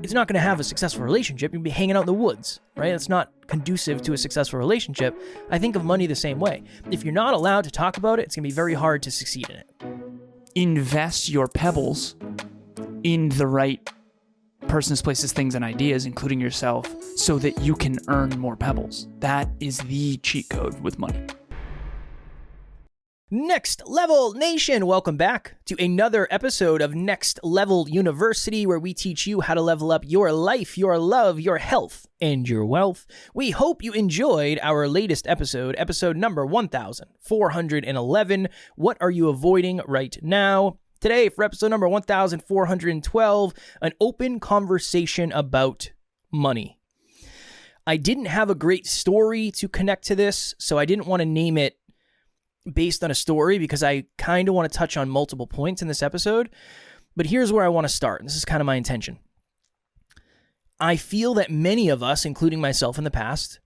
it's not going to have a successful relationship. You'll be hanging out in the woods, right? That's not conducive to a successful relationship. I think of money the same way. If you're not allowed to talk about it, it's going to be very hard to succeed in it. Invest your pebbles in the right persons, places, things, and ideas, including yourself, so that you can earn more pebbles. That is the cheat code with money. Next Level Nation, welcome back to another episode of Next Level University, where we teach you how to level up your life, your love, your health, and your wealth. We hope you enjoyed our latest episode, episode number 1411. What are you avoiding right now? Today, for episode number 1412, an open conversation about money. I didn't have a great story to connect to this, so I didn't want to name it based on a story because I kind of want to touch on multiple points in this episode. But here's where I want to start, and this is kind of my intention. I feel that many of us, including myself in the past,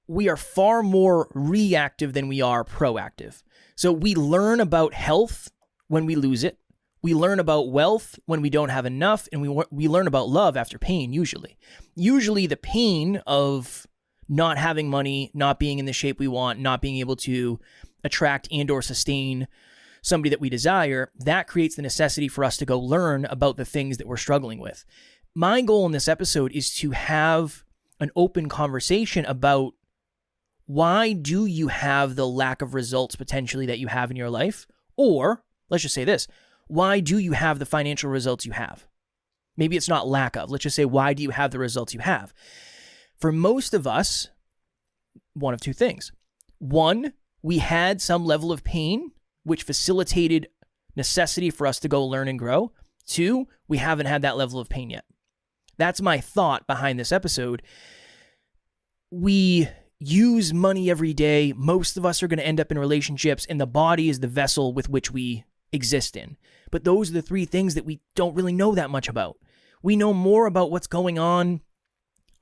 we are far more reactive than we are proactive. So we learn about health when we lose it. We learn about wealth when we don't have enough, and we learn about love after pain, usually. Usually the pain of not having money, not being in the shape we want, not being able to attract and or sustain somebody that we desire, that creates the necessity for us to go learn about the things that we're struggling with. My goal in this episode is to have an open conversation about why do you have the lack of results potentially that you have in your life? Or, let's just say this, why do you have the financial results you have? Maybe it's not lack of. Let's just say, why do you have the results you have? For most of us, one of two things. One, we had some level of pain, which facilitated necessity for us to go learn and grow. Two, we haven't had that level of pain yet. That's my thought behind this episode. We use money every day. Most of us are going to end up in relationships, and the body is the vessel with which we exist in. But those are the three things that we don't really know that much about. We know more about what's going on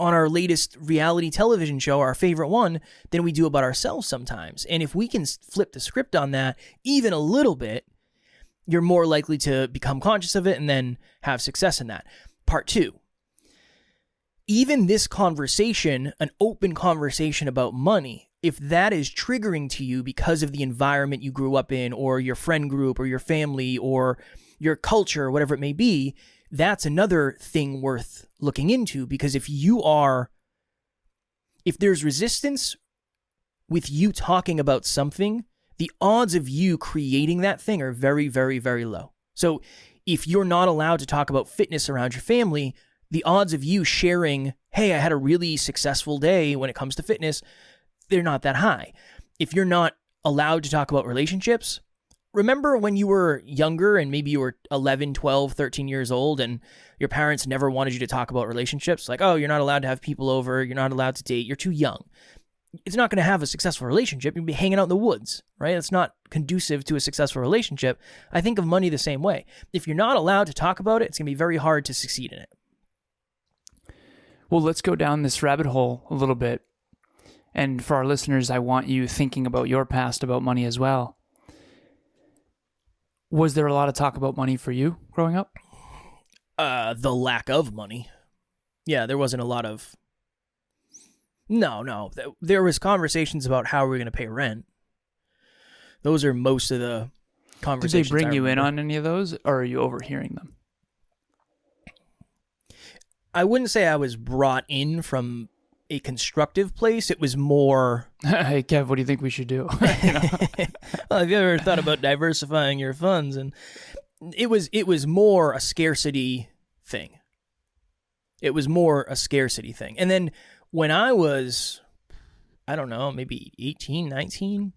our latest reality television show, our favorite one, than we do about ourselves sometimes. And if we can flip the script on that even a little bit, you're more likely to become conscious of it and then have success in that. Part two, even this conversation, an open conversation about money, if that is triggering to you because of the environment you grew up in, or your friend group, or your family, or your culture, whatever it may be, that's another thing worth looking into, because if there's resistance with you talking about something, the odds of you creating that thing are very, very, very low. So if you're not allowed to talk about fitness around your family, the odds of you sharing, hey, I had a really successful day when it comes to fitness, they're not that high. If you're not allowed to talk about relationships, remember when you were younger and maybe you were 11, 12, 13 years old and your parents never wanted you to talk about relationships? Like, oh, you're not allowed to have people over. You're not allowed to date. You're too young. It's not going to have a successful relationship. You'll be hanging out in the woods, right? It's not conducive to a successful relationship. I think of money the same way. If you're not allowed to talk about it, it's going to be very hard to succeed in it. Well, let's go down this rabbit hole a little bit. And for our listeners, I want you thinking about your past about money as well. Was there a lot of talk about money for you growing up? The lack of money. Yeah, there wasn't a lot of... No. There was conversations about how we're going to pay rent. Those are most of the conversations. Did they bring you in on any of those, or are you overhearing them? I wouldn't say I was brought in from a constructive place. It was more... Hey, Kev, what do you think we should do? Well, have you ever thought about diversifying your funds? And it was more a scarcity thing. It was more a scarcity thing. And then when I was, I don't know, maybe 18, 19,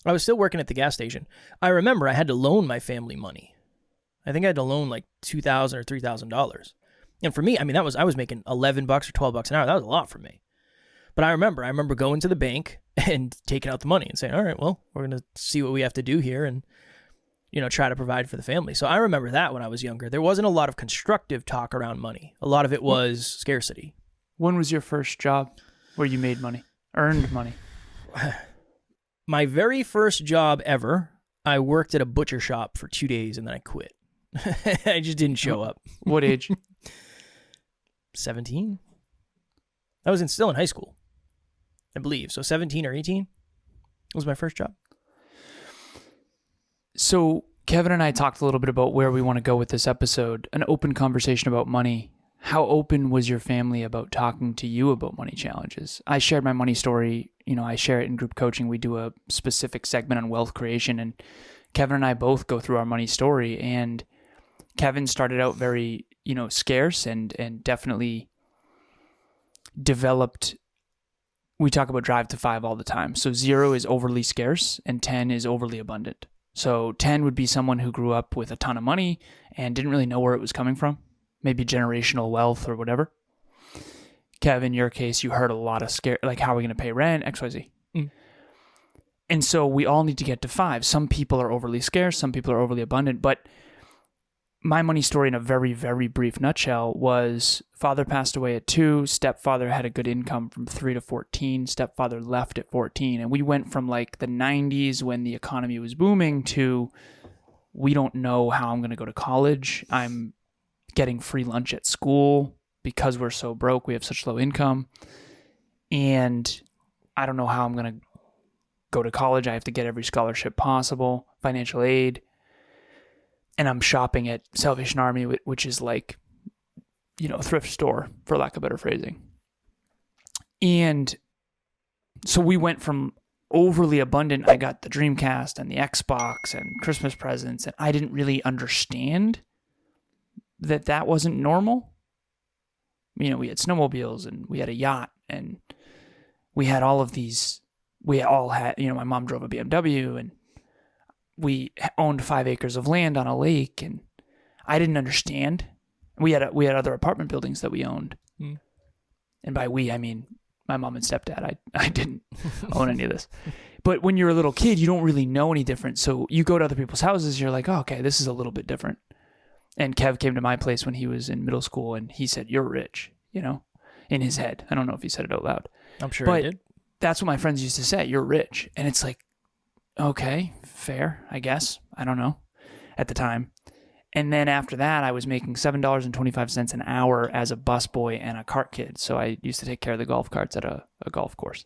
I was still working at the gas station. I remember I had to loan my family money. I think I had to loan like $2,000 or $3,000. And for me, I mean, I was making $11 or $12 an hour. That was a lot for me. But I remember going to the bank and taking out the money and saying, all right, well, we're going to see what we have to do here and, try to provide for the family. So I remember that when I was younger. There wasn't a lot of constructive talk around money. A lot of it was scarcity. When was your first job where you made money, earned money? My very first job ever, I worked at a butcher shop for 2 days and then I quit. I just didn't show up. What age? 17. I was still in high school, I believe. So 17 or 18 was my first job. So Kevin and I talked a little bit about where we want to go with this episode, an open conversation about money. How open was your family about talking to you about money challenges? I shared my money story. I share it in group coaching. We do a specific segment on wealth creation, and Kevin and I both go through our money story. And Kevin started out very, scarce and definitely developed. We talk about drive to 5 all the time. So 0 is overly scarce and 10 is overly abundant. So 10 would be someone who grew up with a ton of money and didn't really know where it was coming from, maybe generational wealth or whatever. Kev, in your case, you heard a lot of scare, like how are we going to pay rent, XYZ. And so we all need to get to 5. Some people are overly scarce, some people are overly abundant, but my money story in a very, very brief nutshell was father passed away at 2, stepfather had a good income from 3 to 14, stepfather left at 14. And we went from like the 90s when the economy was booming to we don't know how I'm going to go to college. I'm getting free lunch at school because we're so broke. We have such low income. And I don't know how I'm going to go to college. I have to get every scholarship possible, financial aid. And I'm shopping at Salvation Army, which is like, thrift store, for lack of better phrasing. And so we went from overly abundant. I got the Dreamcast and the Xbox and Christmas presents, and I didn't really understand that wasn't normal. We had snowmobiles and we had a yacht and we had all of these. We all had, my mom drove a BMW and we owned 5 acres of land on a lake, and I didn't understand. We had other apartment buildings that we owned. And by we, I mean my mom and stepdad. I didn't own any of this. But when you're a little kid, you don't really know any different. So you go to other people's houses, you're like, oh, okay, this is a little bit different. And Kev came to my place when he was in middle school, and he said, you're rich, in his head. I don't know if he said it out loud. I'm sure he did. That's what my friends used to say, you're rich. And it's like, okay, fair, I guess. I don't know at the time. And then after that, I was making $7.25 an hour as a busboy and a cart kid. So I used to take care of the golf carts at a golf course.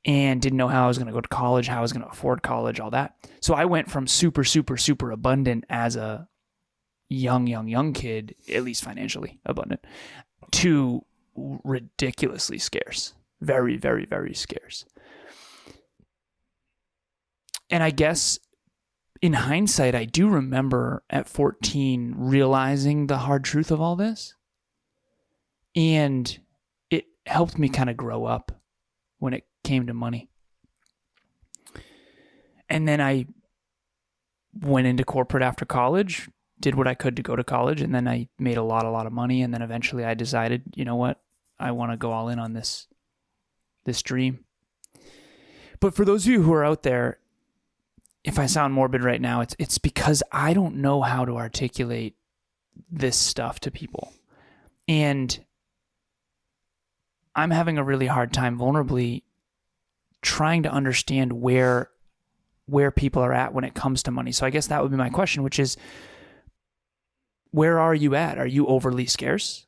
And didn't know how I was going to go to college, how I was going to afford college, all that. So I went from super, super, super abundant as a young kid, at least financially abundant, to ridiculously scarce. Very, very, very scarce. And I guess in hindsight, I do remember at 14 realizing the hard truth of all this. And it helped me kind of grow up when it came to money. And then I went into corporate after college, did what I could to go to college, and then I made a lot of money. And then eventually I decided, you know what? I want to go all in on this dream. But for those of you who are out there, if I sound morbid right now, it's because I don't know how to articulate this stuff to people. And I'm having a really hard time vulnerably trying to understand where people are at when it comes to money. So I guess that would be my question, which is, where are you at? Are you overly scarce,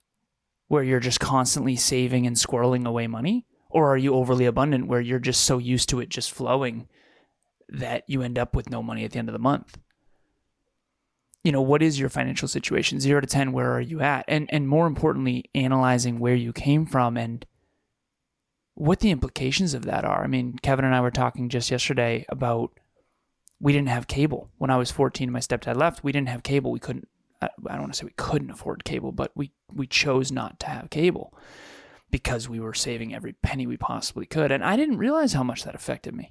where you're just constantly saving and squirreling away money? Or are you overly abundant, where you're just so used to it just flowing that you end up with no money at the end of the month? What is your financial situation? 0 to 10, where are you at? And more importantly, analyzing where you came from and what the implications of that are. I mean, Kevin and I were talking just yesterday about we didn't have cable. When I was 14 and my stepdad left, we didn't have cable. We couldn't, I don't want to say we couldn't afford cable, but we chose not to have cable because we were saving every penny we possibly could. And I didn't realize how much that affected me.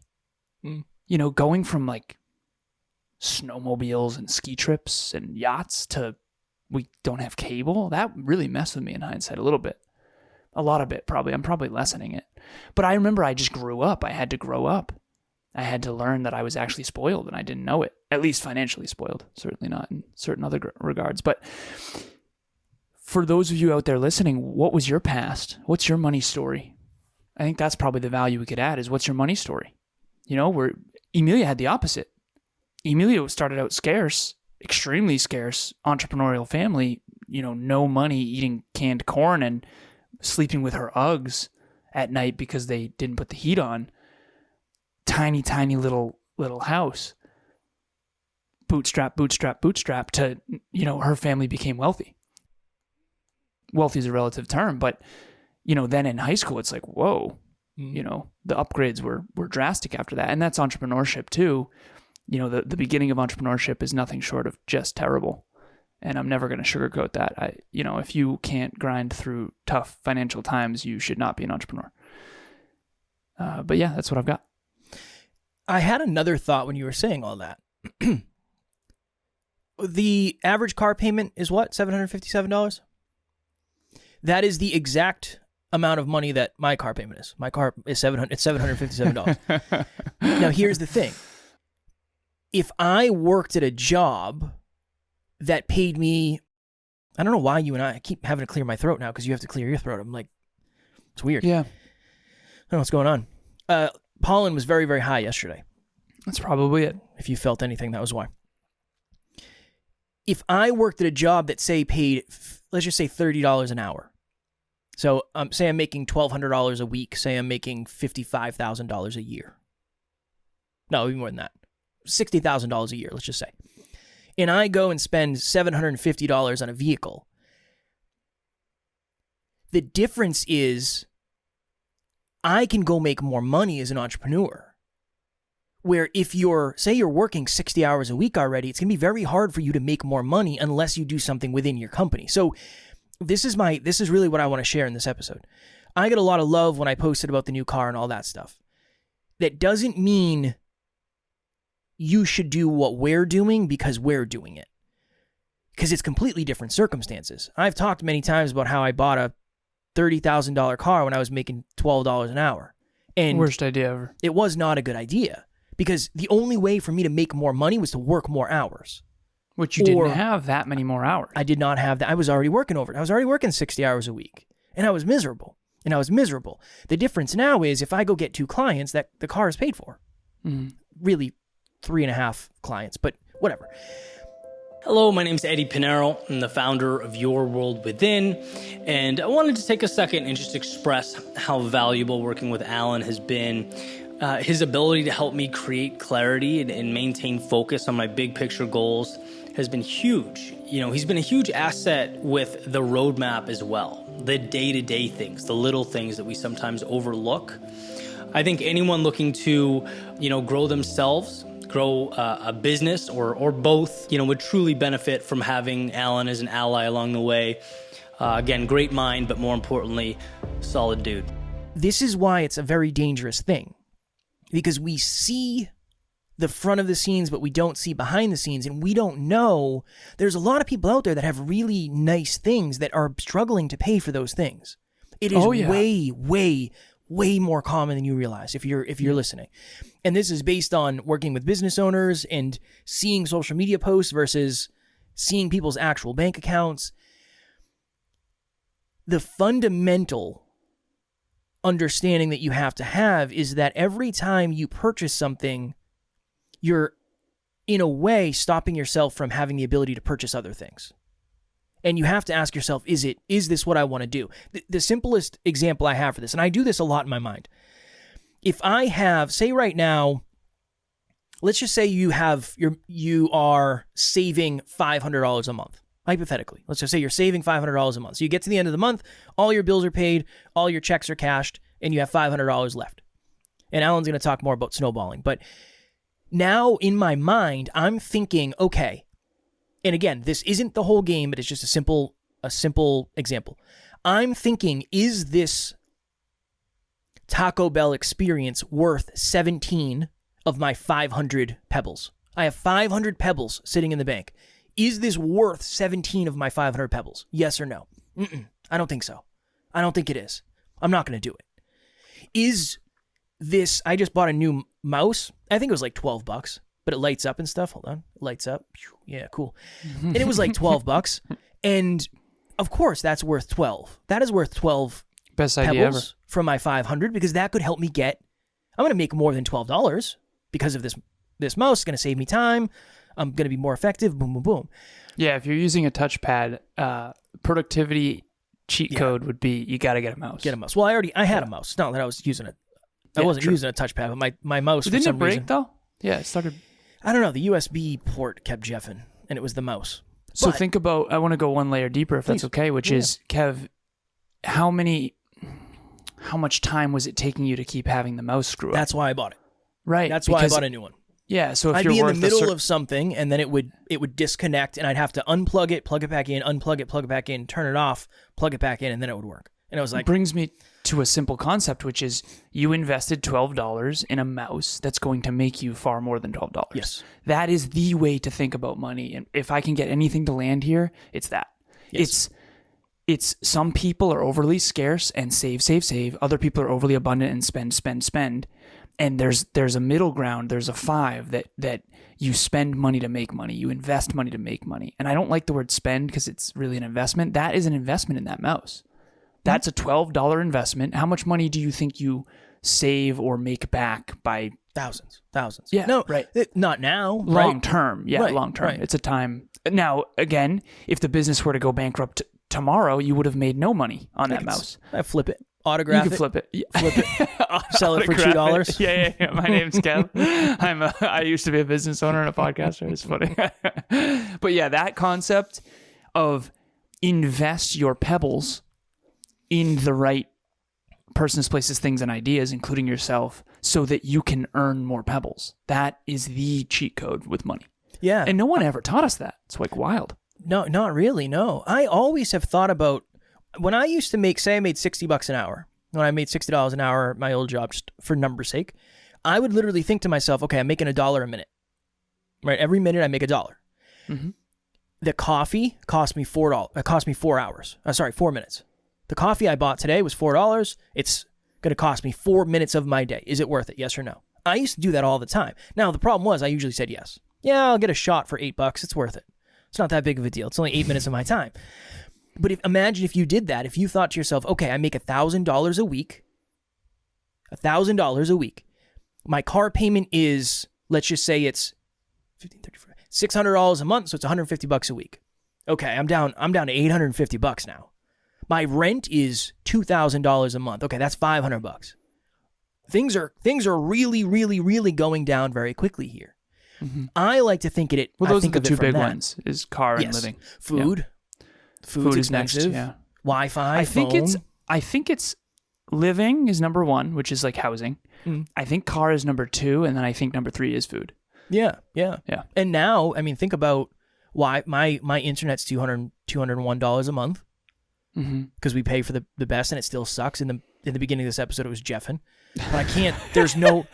Going from like snowmobiles and ski trips and yachts to we don't have cable, that really messed with me in hindsight a little bit. A lot of it, probably. I'm probably lessening it. But I remember I just grew up. I had to grow up. I had to learn that I was actually spoiled and I didn't know it. At least financially spoiled. Certainly not in certain other regards. But for those of you out there listening, what was your past? What's your money story? I think that's probably the value we could add is what's your money story? Where Emilia had the opposite. Emilia started out scarce, extremely scarce, entrepreneurial family, no money, eating canned corn and sleeping with her Uggs at night because they didn't put the heat on. Tiny, tiny little house. Bootstrap to, her family became wealthy. Wealthy is a relative term, but, then in high school, it's like, whoa, the upgrades were drastic after that. And that's entrepreneurship too. The beginning of entrepreneurship is nothing short of just terrible. And I'm never going to sugarcoat that. If you can't grind through tough financial times, you should not be an entrepreneur. But yeah, that's what I've got. I had another thought when you were saying all that. The average car payment is what? $757? That is the exact amount of money that my car payment is. My car is $757. Now, here's the thing. If I worked at a job that paid me, I don't know why I keep having to clear my throat now because you have to clear your throat. I'm like, it's weird. Yeah. I don't know what's going on. Pollen was very, very high yesterday. That's probably it. If you felt anything, that was why. If I worked at a job that, say, paid, let's just say $30 an hour. So say I'm making $1,200 a week. Say I'm making $55,000 a year. No, even more than that. $60,000 a year, let's just say. And I go and spend $750 on a vehicle. The difference is I can go make more money as an entrepreneur. Where if you're working 60 hours a week already, it's going to be very hard for you to make more money unless you do something within your company. So this is really what I want to share in this episode. I get a lot of love when I posted about the new car and all that stuff. That doesn't mean you should do what we're doing because we're doing it. Because it's completely different circumstances. I've talked many times about how I bought a $30,000 car when I was making $12 an hour. And worst idea ever. It was not a good idea. Because the only way for me to make more money was to work more hours. Which you didn't have that many more hours. I did not have that. I was already working over it. I was already working 60 hours a week. And I was miserable. The difference now is if I go get 2 clients, that the car is paid for. Mm-hmm. Really 3.5 clients, but whatever. Hello, my name is Eddie Pinero. I'm the founder of Your World Within, and I wanted to take a second and just express how valuable working with Alan has been. His ability to help me create clarity and maintain focus on my big picture goals has been huge. He's been a huge asset with the roadmap as well. The day-to-day things, the little things that we sometimes overlook. I think anyone looking to, grow themselves, grow a business or both, would truly benefit from having Alan as an ally along the way. Again, great mind, but more importantly, solid dude. This is why it's a very dangerous thing. Because we see the front of the scenes, but we don't see behind the scenes, and we don't know. There's a lot of people out there that have really nice things that are struggling to pay for those things. It is way, way, way more common than you realize if you're listening. And this is based on working with business owners and seeing social media posts versus seeing people's actual bank accounts. The fundamental understanding that you have to have is that every time you purchase something, you're in a way stopping yourself from having the ability to purchase other things. And you have to ask yourself, is this what I want to do? The simplest example I have for this, and I do this a lot in my mind. If I have, say right now, let's just say you are saving $500 a month. Hypothetically, let's just say you're saving $500 a month. So you get to the end of the month, all your bills are paid, all your checks are cashed, and you have $500 left. And Alan's going to talk more about snowballing. But now in my mind, I'm thinking, okay, and again, this isn't the whole game, but it's just a simple example. I'm thinking, is this Taco Bell experience worth 17 of my 500 pebbles? I have 500 pebbles sitting in the bank. Is this worth 17 of my 500 pebbles? Yes or no? I don't think so. I don't think it is. I'm not going to do it. Is this, I just bought a new mouse. I think it was like $12, but it lights up and stuff. Hold on. It lights up. Yeah, cool. And it was like $12. And of course, that's worth 12. That is worth 12 Best idea ever. From my 500 because that could help me I'm going to make more than $12 because of this mouse. It's going to save me time. I'm going to be more effective. Boom, boom, boom. Yeah, if you're using a touchpad, productivity cheat code would be you got to get a mouse. Get a mouse. Well, I had a mouse. It's not that I was using it. I wasn't using a touchpad, but my mouse. Didn't it break though? Yeah, it started. I don't know. The USB port kept jeffing, and it was the mouse. So think about. I want to go one layer deeper, if that's okay. Which is, Kev, how much time was it taking you to keep having the mouse screw up? That's why I bought it. Right. That's why I bought a new one. Yeah. So if I'd you're be in the middle of something, and then it would disconnect, and I'd have to unplug it, plug it back in, unplug it, plug it back in, turn it off, plug it back in, and then it would work. And I was like, brings me to a simple concept, which is you invested $12 in a mouse that's going to make you far more than $12. Yes. That is the way to think about money. And if I can get anything to land here, it's that. Yes. It's some people are overly scarce and save. Other people are overly abundant and spend. And there's a middle ground. There's a 5 that you spend money to make money. You invest money to make money. And I don't like the word spend because it's really an investment. That is an investment in that mouse. That's a $12 investment. How much money do you think you save or make back by thousands? Yeah, no, right. Not now. Long term. Yeah, right, long term. Right. It's a time. Now, again, if the business were to go bankrupt tomorrow, you would have made no money on that mouse. I flip it. Autograph you can flip it. Flip it. Sell it for $2. Yeah. My name's Kev. I used to be a business owner and a podcaster. It's funny. But yeah, that concept of invest your pebbles in the right persons, places, things, and ideas, including yourself, so that you can earn more pebbles. That is the cheat code with money. Yeah. And no one ever taught us that. It's like wild. No, not really. No. I always have thought about when I used to make, say I made $60 an hour, when I made $60 an hour at my old job, just for number's sake, I would literally think to myself, okay, I'm making $1 a minute, right? Every minute I make $1. Mm-hmm. The coffee cost me $4. It cost me 4 hours. 4 minutes. The coffee I bought today was $4. It's going to cost me 4 minutes of my day. Is it worth it? Yes or no? I used to do that all the time. Now, the problem was I usually said yes. Yeah, I'll get a shot for $8. It's worth it. It's not that big of a deal. It's only 8 minutes of my time. But imagine if you did that. If you thought to yourself, okay, I make $1,000 a week. $1,000 a week. My car payment is, let's just say it's $600 a month, so it's $150 a week. Okay, I'm down to $850 now. My rent is $2,000 a month. Okay, that's $500. Things are really, really, really going down very quickly here. Mm-hmm. I like to think of it. Well, those are the two big that. ones: is car and living. Food. Yeah. Food's Food is next. expensive. Yeah. Wi-Fi. I think it's living is number 1, which is like housing. Mm. I think car is number 2, and then I think number 3 is food. Yeah. And now, I mean, think about why my internet's $201 a month. Because we pay for the best, and it still sucks. In the beginning of this episode, it was Jeffin, but I can't. There's no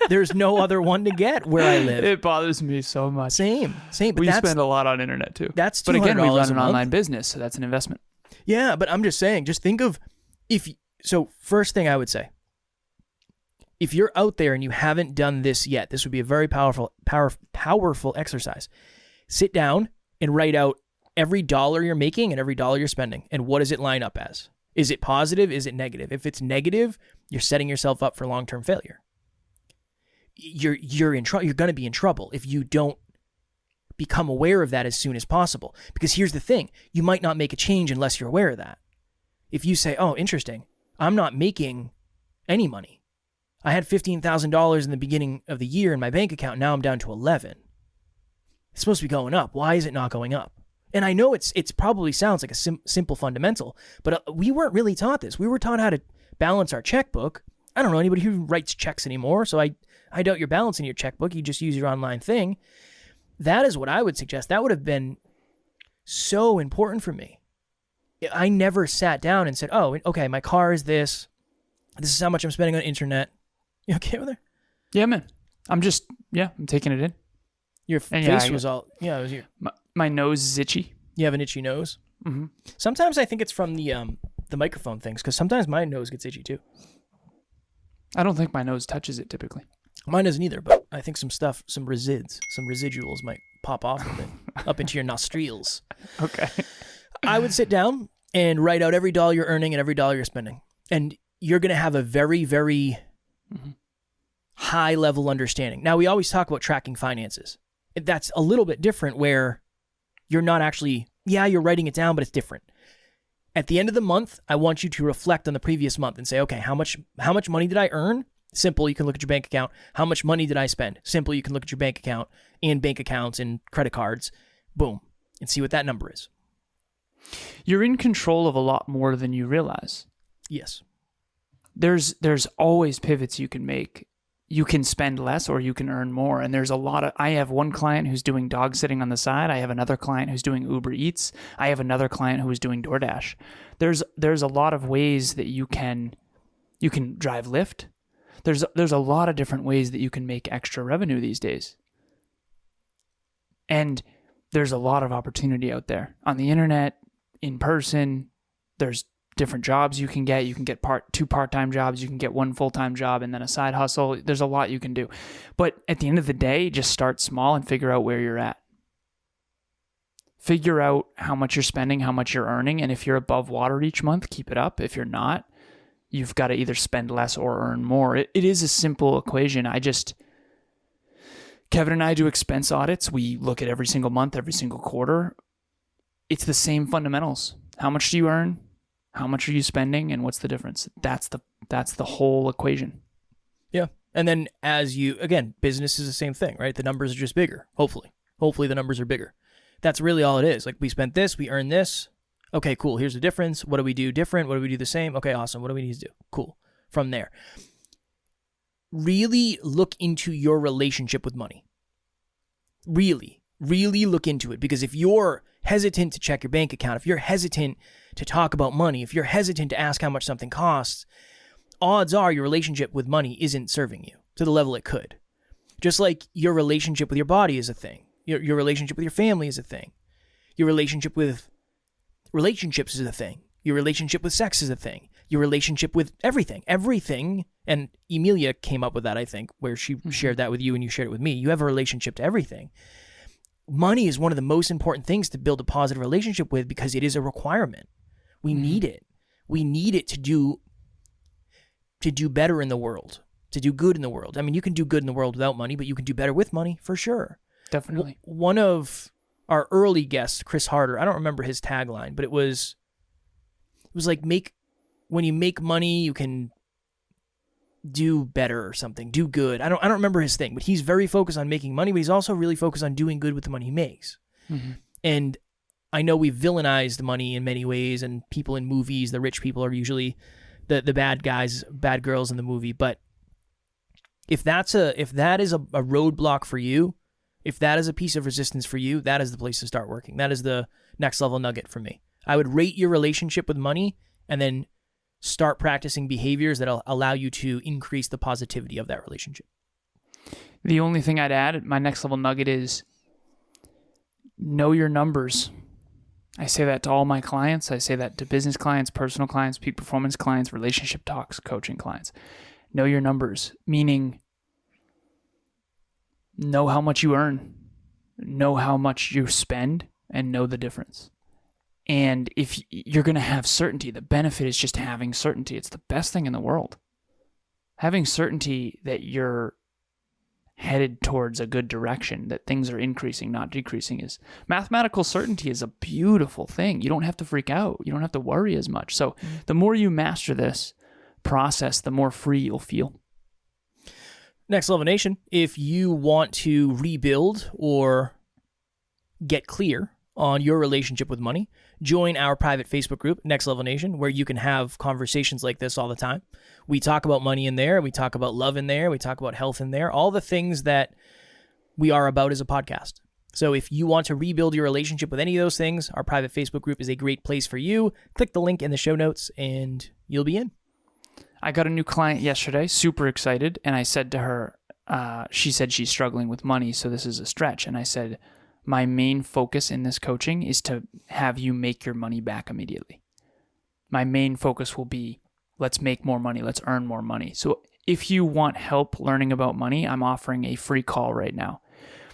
other one to get where I live. It bothers me so much. Same. But we spend a lot on internet too. That's $200 but again, we run an month. online business, so that's an investment. Yeah, but I'm just saying. Just think of first thing I would say, if you're out there and you haven't done this yet, this would be a very powerful exercise. Sit down and write out every dollar you're making and every dollar you're spending, and what does it line up as? Is it positive? Is it negative? If it's negative, you're setting yourself up for long-term failure. You're in trouble. You're going to be in trouble if you don't become aware of that as soon as possible. Because here's the thing: you might not make a change unless you're aware of that. If you say, "Oh, interesting, I'm not making any money. I had $15,000 in the beginning of the year in my bank account. Now I'm down to 11. It's supposed to be going up. Why is it not going up?" And I know it's probably sounds like a simple fundamental, but we weren't really taught this. We were taught how to balance our checkbook. I don't know anybody who writes checks anymore, so I doubt you're balancing your checkbook. You just use your online thing. That is what I would suggest. That would have been so important for me. I never sat down and said, oh, okay, my car is this. This is how much I'm spending on internet. You okay with her? Yeah, man. I'm taking it in. Your face was all, it was your... My nose is itchy. You have an itchy nose? Mm-hmm. Sometimes I think it's from the microphone things, because sometimes my nose gets itchy too. I don't think my nose touches it typically. Mine doesn't either, but I think some residuals might pop off of it up into your nostrils. Okay. I would sit down and write out every dollar you're earning and every dollar you're spending. And you're going to have a very, very high level understanding. Now, we always talk about tracking finances. That's a little bit different where you're not actually Yeah, you're writing it down, but it's different. At the end of the month, I want you to reflect on the previous month and say, okay, how much money did I earn? Simple, you can look at your bank account. How much money did I spend? Simple, you can look at your bank account and bank accounts and credit cards. Boom. And see what that number is. You're in control of a lot more than you realize. Yes. There's always pivots you can make. You can spend less or you can earn more. And there's a lot of, I have one client who's doing dog sitting on the side. I have another client who's doing Uber Eats. I have another client who is doing DoorDash. There's a lot of ways that you can drive Lyft. There's a lot of different ways that you can make extra revenue these days. And there's a lot of opportunity out there on the internet, in person. There's different jobs you can get. You can get two part-time jobs. You can get one full-time job and then a side hustle. There's a lot you can do. But at the end of the day, just start small and figure out where you're at. Figure out how much you're spending, how much you're earning. And if you're above water each month, keep it up. If you're not, you've got to either spend less or earn more. It is a simple equation. Kevin and I do expense audits. We look at every single month, every single quarter. It's the same fundamentals. How much do you earn? How much are you spending? And what's the difference? That's the whole equation. Yeah. And then again, business is the same thing, right? The numbers are just bigger. Hopefully the numbers are bigger. That's really all it is. Like, we spent this, we earned this. Okay, cool. Here's the difference. What do we do different? What do we do the same? Okay, awesome. What do we need to do? Cool. From there, really look into your relationship with money. Really look into it. Because if you're hesitant to check your bank account, if you're hesitant to talk about money, if you're hesitant to ask how much something costs, odds are your relationship with money isn't serving you to the level it could. Just like your relationship with your body is a thing. Your relationship with your family is a thing. Your relationship with relationships is a thing. Your relationship with sex is a thing. Your relationship with everything. And Emilia came up with that, I think, where she shared that with you and you shared it with me. You have a relationship to everything. Money is one of the most important things to build a positive relationship with because it is a requirement. We need it. We need it to do better in the world, to do good in the world. I mean, you can do good in the world without money, but you can do better with money for sure. Definitely. One of our early guests, Chris Harder, I don't remember his tagline, but it was like, when you make money, you can do better or something, do good. I don't remember his thing, but he's very focused on making money, but he's also really focused on doing good with the money he makes. Mm-hmm. And I know we've villainized money in many ways, and people in movies, the rich people are usually the bad guys, bad girls in the movie. But if that is a roadblock for you, if that is a piece of resistance for you, that is the place to start working. That is the next level nugget for me. I would rate your relationship with money and then start practicing behaviors that will allow you to increase the positivity of that relationship. The only thing I'd add, my next level nugget, is know your numbers. I say that to all my clients. I say that to business clients, personal clients, peak performance clients, relationship talks, coaching clients. Know your numbers, meaning know how much you earn, know how much you spend, and know the difference. And if you're going to have certainty, the benefit is just having certainty. It's the best thing in the world. Having certainty that you're headed towards a good direction, that things are increasing, not decreasing, is mathematical certainty is a beautiful thing. You don't have to freak out. You don't have to worry as much. So the more you master this process, the more free you'll feel. Next Level Nation, if you want to rebuild or get clear on your relationship with money, join our private Facebook group, Next Level Nation, where you can have conversations like this all the time. We talk about money in there. We talk about love in there. We talk about health in there. All the things that we are about as a podcast. So if you want to rebuild your relationship with any of those things, our private Facebook group is a great place for you. Click the link in the show notes and you'll be in. I got a new client yesterday, super excited. And I said to her, she said she's struggling with money, so this is a stretch. And I said, my main focus in this coaching is to have you make your money back immediately. My main focus will be, let's make more money. Let's earn more money. So if you want help learning about money, I'm offering a free call right now.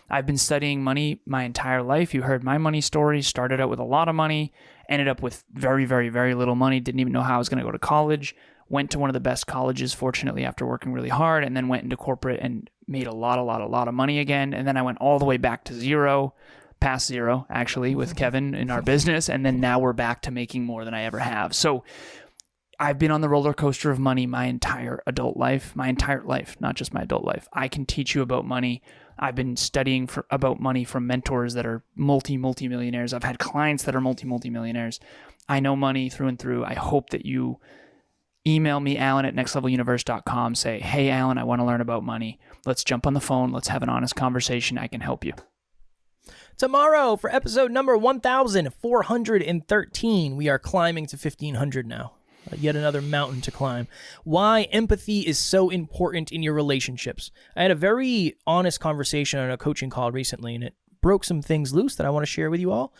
I've been studying money my entire life. You heard my money story. Started out with a lot of money, ended up with very, very, very little money. Didn't even know how I was going to go to college. Went to one of the best colleges, fortunately, after working really hard, and then went into corporate and made a lot of money again. And then I went all the way back to zero, past zero, actually, with Kevin in our business. And then now we're back to making more than I ever have. So I've been on the roller coaster of money my entire life, not just my adult life. I can teach you about money. I've been studying about money from mentors that are multi-millionaires. I've had clients that are multi-millionaires. I know money through and through. I hope that you email me, Alan@nextleveluniverse.com. Say, hey, Alan, I want to learn about money. Let's jump on the phone. Let's have an honest conversation. I can help you. Tomorrow for episode number 1413, we are climbing to 1500 now. Yet another mountain to climb. Why empathy is so important in your relationships. I had a very honest conversation on a coaching call recently, and it broke some things loose that I want to share with you all,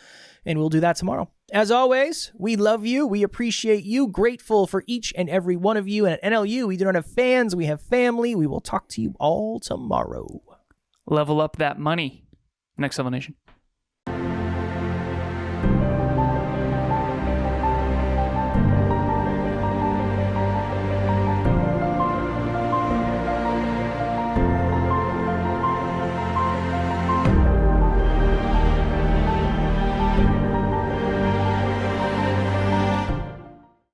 and we'll do that tomorrow. As always, we love you. We appreciate you. Grateful for each and every one of you. And at NLU, we do not have fans. We have family. We will talk to you all tomorrow. Level up that money. Next Level Nation.